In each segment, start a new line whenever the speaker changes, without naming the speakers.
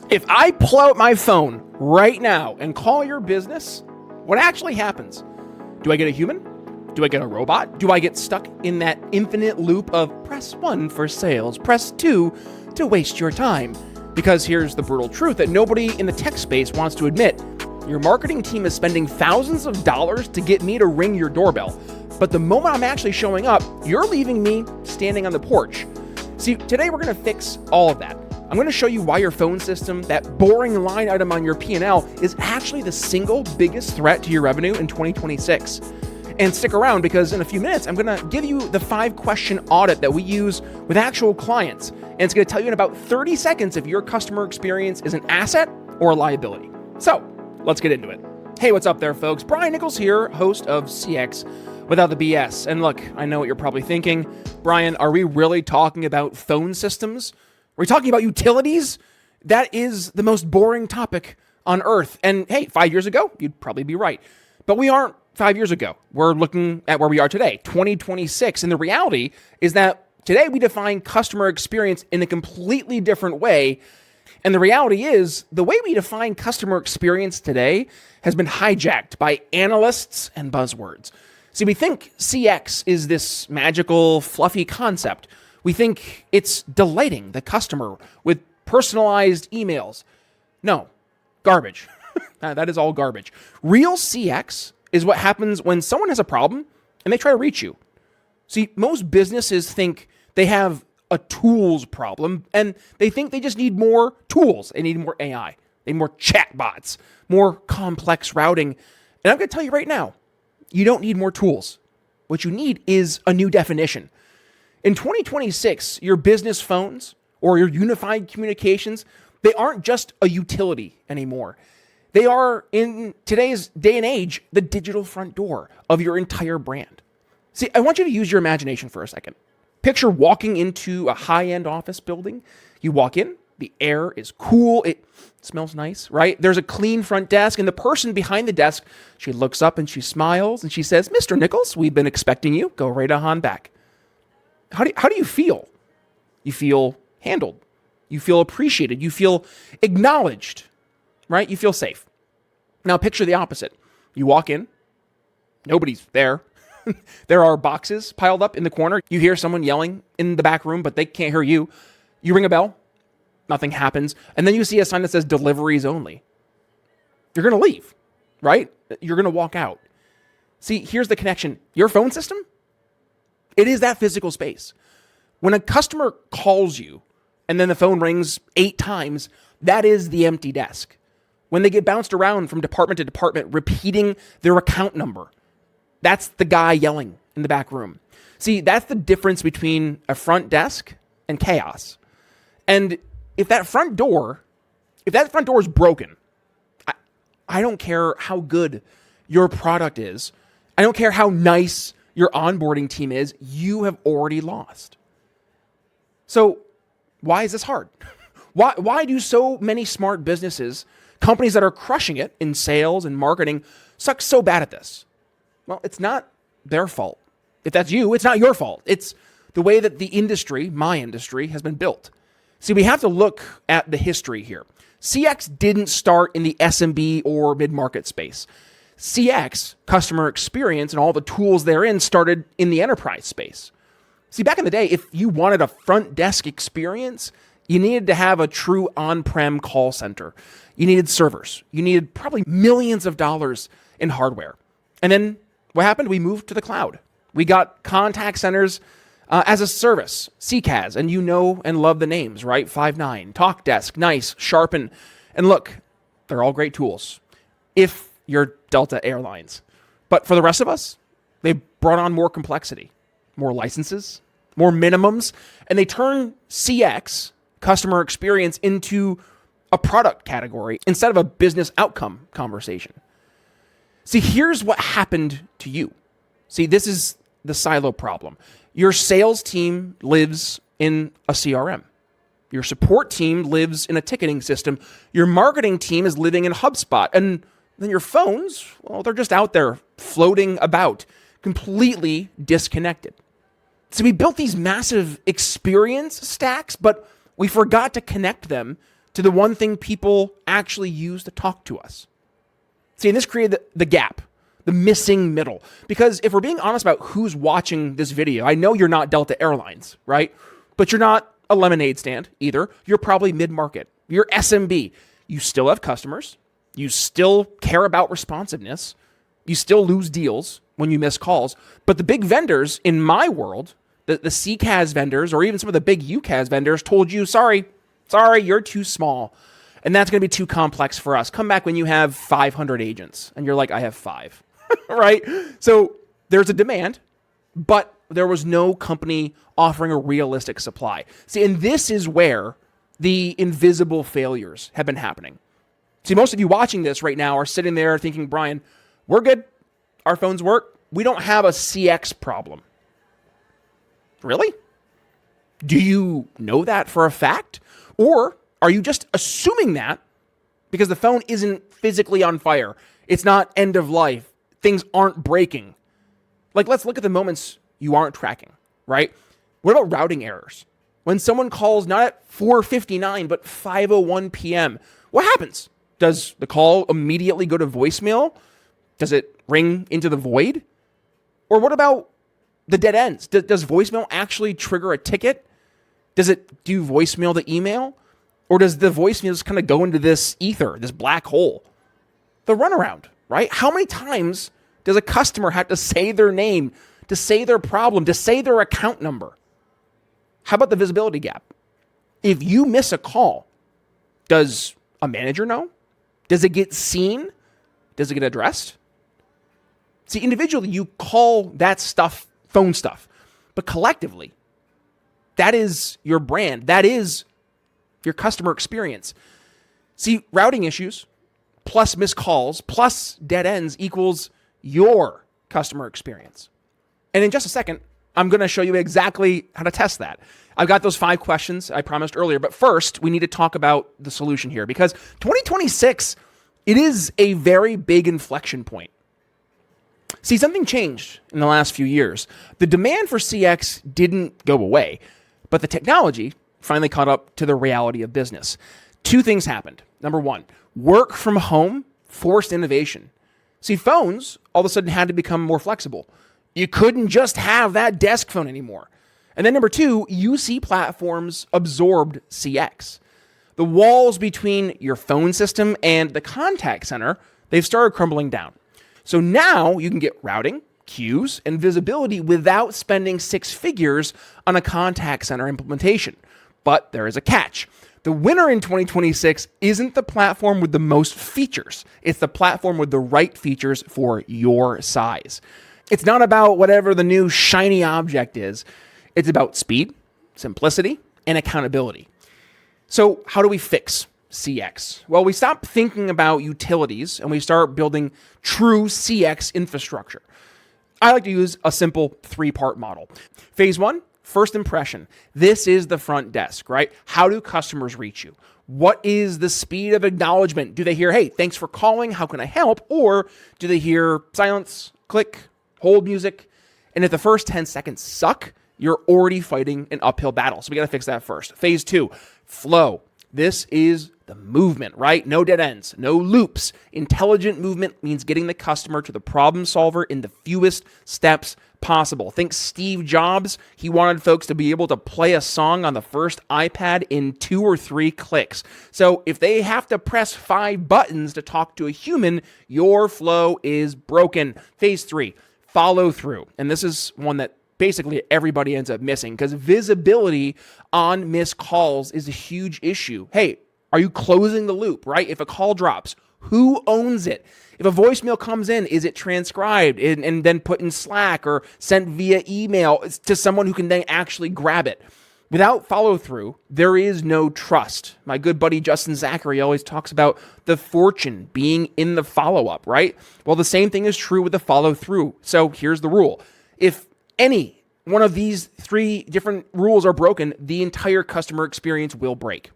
If I pull out my phone right now and call your business, what actually happens? Do I get a human? Do I get a robot? Do I get stuck in that infinite loop of press 1 for sales, press 2 to waste your time? Because here's the brutal truth that nobody in the tech space wants to admit. Your marketing team is spending thousands of dollars to get me to ring your doorbell. But the moment I'm actually showing up, you're leaving me standing on the porch. See, today we're going to fix all of that. I'm going to show you why your phone system, that boring line item on your P&L, is actually the single biggest threat to your revenue in 2026. And stick around because in a few minutes, I'm going to give you the 5-question audit that we use with actual clients. And it's going to tell you in about 30 seconds if your customer experience is an asset or a liability. So let's get into it. Hey, what's up there, folks? Brian Nichols here, host of CX Without the BS. And look, I know what you're probably thinking. Brian, are we really talking about phone systems? Are we talking about utilities? That is the most boring topic on earth. And hey, 5 years ago, you'd probably be right. But we aren't 5 years ago. We're looking at where we are today, 2026. And the reality is that today we define customer experience in a completely different way. And the reality is the way we define customer experience today has been hijacked by analysts and buzzwords. See, we think CX is this magical, fluffy concept. We think it's delighting the customer with personalized emails. No, garbage. That is all garbage. Real CX is what happens when someone has a problem and they try to reach you. See, most businesses think they have a tools problem and they think they just need more tools. They need more AI. They need more chatbots, more complex routing. And I'm going to tell you right now, you don't need more tools. What you need is a new definition. In 2026, your business phones or your unified communications, they aren't just a utility anymore. They are, in today's day and age, the digital front door of your entire brand. See, I want you to use your imagination for a second. Picture walking into a high-end office building. You walk in, the air is cool, it smells nice, right? There's a clean front desk, and the person behind the desk, she looks up and she smiles and she says, "Mr. Nichols, we've been expecting you. Go right on back." How do you feel? You feel handled. You feel appreciated. You feel acknowledged, right? You feel safe. Now picture the opposite. You walk in, nobody's there. There are boxes piled up in the corner. You hear someone yelling in the back room, but they can't hear you. You ring a bell, nothing happens. And then you see a sign that says deliveries only. You're going to leave, right? You're going to walk out. See, here's the connection. Your phone system, it is that physical space. When a customer calls you and then the phone rings 8 times, that is the empty desk. When they get bounced around from department to department, repeating their account number, that's the guy yelling in the back room. See, that's the difference between a front desk and chaos. And if that front door is broken, I don't care how good your product is. I don't care how nice your onboarding team is, you have already lost. So why is this hard? Why do so many smart businesses, companies that are crushing it in sales and marketing, suck so bad at this? Well, it's not their fault. If that's you, it's not your fault. It's the way that the industry, my industry, has been built. See, we have to look at the history here. CX didn't start in the SMB or mid-market space. CX, customer experience, and all the tools therein started in the enterprise space. See, back in the day, if you wanted a front desk experience, you needed to have a true on-prem call center. You needed servers. You needed probably millions of dollars in hardware. And then what happened? We moved to the cloud. We got contact centers as a service, CCaaS, and you know and love the names, right? Five9, TalkDesk, NICE, Sharpen. And look, they're all great tools if you're Delta Airlines. But for the rest of us, they brought on more complexity, more licenses, more minimums, and they turn CX, customer experience, into a product category instead of a business outcome conversation. See, here's what happened to you. See, this is the silo problem. Your sales team lives in a CRM. Your support team lives in a ticketing system. Your marketing team is living in HubSpot. And then your phones, well, they're just out there floating about, completely disconnected. So we built these massive experience stacks, but we forgot to connect them to the one thing people actually use to talk to us. See, and this created the gap, the missing middle. Because if we're being honest about who's watching this video, I know you're not Delta Airlines, right? But you're not a lemonade stand either. You're probably mid-market. You're SMB. You still have customers. You still care about responsiveness. You still lose deals when you miss calls. But the big vendors in my world, the CCaaS vendors, or even some of the big UCaaS vendors told you, sorry, you're too small. And that's going to be too complex for us. Come back when you have 500 agents. And you're like, I have 5, right? So there's a demand, but there was no company offering a realistic supply. See, and this is where the invisible failures have been happening. See, most of you watching this right now are sitting there thinking, Brian, we're good. Our phones work. We don't have a CX problem. Really? Do you know that for a fact? Or are you just assuming that because the phone isn't physically on fire? It's not end of life. Things aren't breaking. Like, let's look at the moments you aren't tracking, right? What about routing errors? When someone calls not at 4:59, but 5:01 p.m., what happens? Does the call immediately go to voicemail? Does it ring into the void? Or what about the dead ends? Does voicemail actually trigger a ticket? Does it do voicemail to email? Or does the voicemail just kind of go into this ether, this black hole? The runaround, right? How many times does a customer have to say their name, to say their problem, to say their account number? How about the visibility gap? If you miss a call, does a manager know? Does it get seen? Does it get addressed? See, individually, you call that stuff phone stuff, but collectively, that is your brand. That is your customer experience. See, routing issues plus missed calls plus dead ends equals your customer experience. And in just a second, I'm going to show you exactly how to test that. I've got those 5 questions I promised earlier, but first we need to talk about the solution here because 2026, it is a very big inflection point. See, something changed in the last few years. The demand for CX didn't go away, but the technology finally caught up to the reality of business. 2 things happened. Number 1, work from home forced innovation. See, phones all of a sudden had to become more flexible. You couldn't just have that desk phone anymore. And then number 2, UC platforms absorbed CX. The walls between your phone system and the contact center, they've started crumbling down. So now you can get routing, queues, and visibility without spending 6 figures on a contact center implementation. But there is a catch. The winner in 2026 isn't the platform with the most features. It's the platform with the right features for your size. It's not about whatever the new shiny object is. It's about speed, simplicity, and accountability. So how do we fix CX? Well, we stop thinking about utilities and we start building true CX infrastructure. I like to use a simple 3-part model. Phase 1, first impression. This is the front desk, right? How do customers reach you? What is the speed of acknowledgement? Do they hear, hey, thanks for calling, how can I help? Or do they hear silence, click, hold music? And if the first 10 seconds suck, you're already fighting an uphill battle. So we got to fix that first. Phase 2, flow. This is the movement, right? No dead ends, no loops. Intelligent movement means getting the customer to the problem solver in the fewest steps possible. Think Steve Jobs. He wanted folks to be able to play a song on the first iPad in 2 or 3 clicks. So if they have to press 5 buttons to talk to a human, your flow is broken. Phase 3, follow through. And this is one that basically everybody ends up missing because visibility on missed calls is a huge issue. Hey, are you closing the loop, right? If a call drops, who owns it? If a voicemail comes in, is it transcribed and then put in Slack or sent via email to someone who can then actually grab it? Without follow through, there is no trust. My good buddy Justin Zachary always talks about the fortune being in the follow-up, right? Well, the same thing is true with the follow through. So here's the rule. If any one of these 3 different rules are broken, the entire customer experience will break.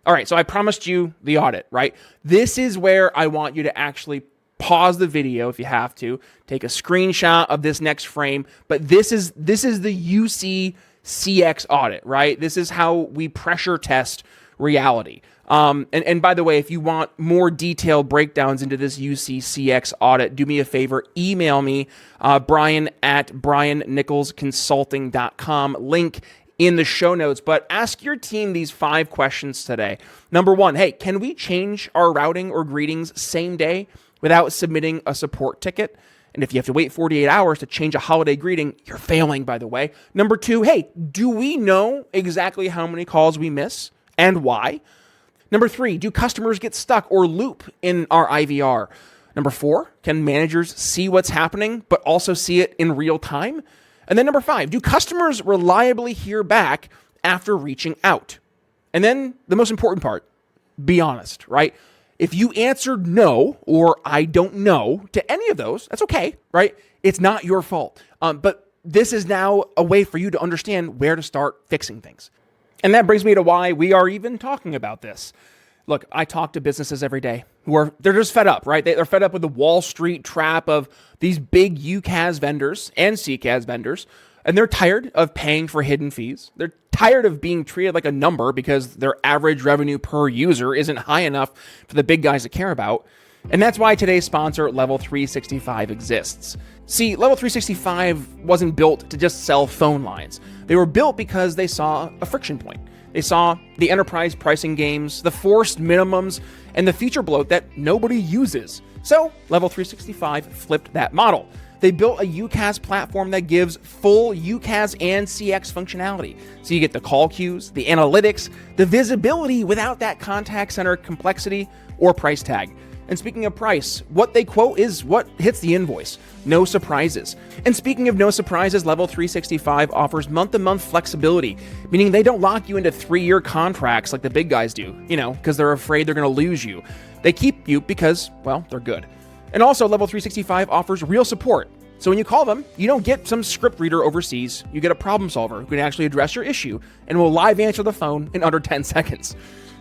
All right, so I promised you the audit, right? This is where I want you to actually pause the video if you have to, take a screenshot of this next frame, but this is the UC-CX audit, right? This is how we pressure test reality. And by the way, if you want more detailed breakdowns into this UC-CX audit, do me a favor, email me, Brian at briannicholsconsulting.com, link in the show notes. But ask your team these 5 questions today. Number 1, hey, can we change our routing or greetings same day without submitting a support ticket? And if you have to wait 48 hours to change a holiday greeting, you're failing, by the way. Number 2, hey, do we know exactly how many calls we miss and why? Number 3, do customers get stuck or loop in our IVR? Number 4, can managers see what's happening but also see it in real time? And then number 5, do customers reliably hear back after reaching out? And then the most important part, be honest, right? If you answered no or I don't know to any of those, that's okay, right? It's not your fault. But this is now a way for you to understand where to start fixing things. And that brings me to why we are even talking about this. Look, I talk to businesses every day they're just fed up, right? They're fed up with the Wall Street trap of these big UCaaS vendors and CCaaS vendors, and they're tired of paying for hidden fees. They're tired of being treated like a number because their average revenue per user isn't high enough for the big guys to care about. And that's why today's sponsor, Level365 Exists. See, Level365 wasn't built to just sell phone lines. They were built because they saw a friction point. They saw the enterprise pricing games, the forced minimums, and the feature bloat that nobody uses. So Level365 flipped that model. They built a UCaaS platform that gives full UCaaS and CX functionality. So you get the call queues, the analytics, the visibility without that contact center complexity or price tag. And speaking of price, what they quote is what hits the invoice. No surprises. And speaking of no surprises, Level365 offers month-to-month flexibility, meaning they don't lock you into 3-year contracts like the big guys do, because they're afraid they're going to lose you. They keep you because, well, they're good. And also, Level365 offers real support. So when you call them, you don't get some script reader overseas. You get a problem solver who can actually address your issue and will live answer the phone in under 10 seconds.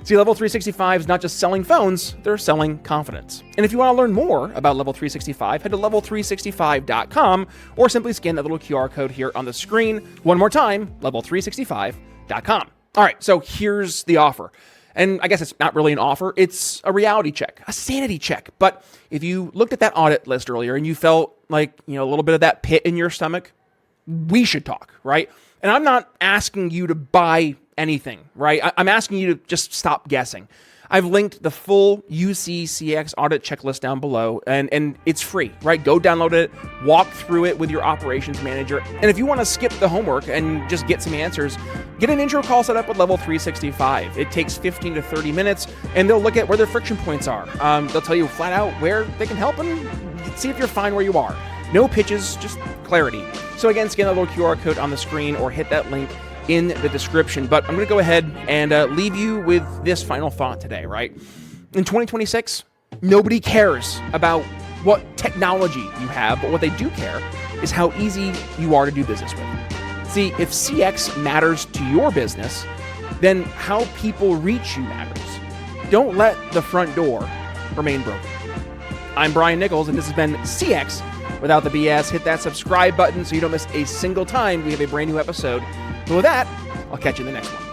See, Level365 is not just selling phones, they're selling confidence. And if you want to learn more about Level365, head to level365.com or simply scan that little QR code here on the screen. One more time, level365.com. All right, so here's the offer. And I guess it's not really an offer, it's a reality check, a sanity check. But if you looked at that audit list earlier and you felt like, a little bit of that pit in your stomach, we should talk, right? And I'm not asking you to buy anything, right? I'm asking you to just stop guessing. I've linked the full UC-CX audit checklist down below, and it's free, right? Go download it, walk through it with your operations manager. And if you want to skip the homework and just get some answers, get an intro call set up with Level365. It takes 15 to 30 minutes, and they'll look at where their friction points are. They'll tell you flat out where they can help and see if you're fine where you are. No pitches, just clarity. So again, scan that little QR code on the screen or hit that link in the description. But I'm going to go ahead and leave you with this final thought today, right? In 2026, nobody cares about what technology you have, but what they do care is how easy you are to do business with. See, if CX matters to your business, then how people reach you matters. Don't let the front door remain broken. I'm Brian Nichols, and this has been CX Without the BS. Hit that subscribe button so you don't miss a single time we have a brand new episode. But with that, I'll catch you in the next one.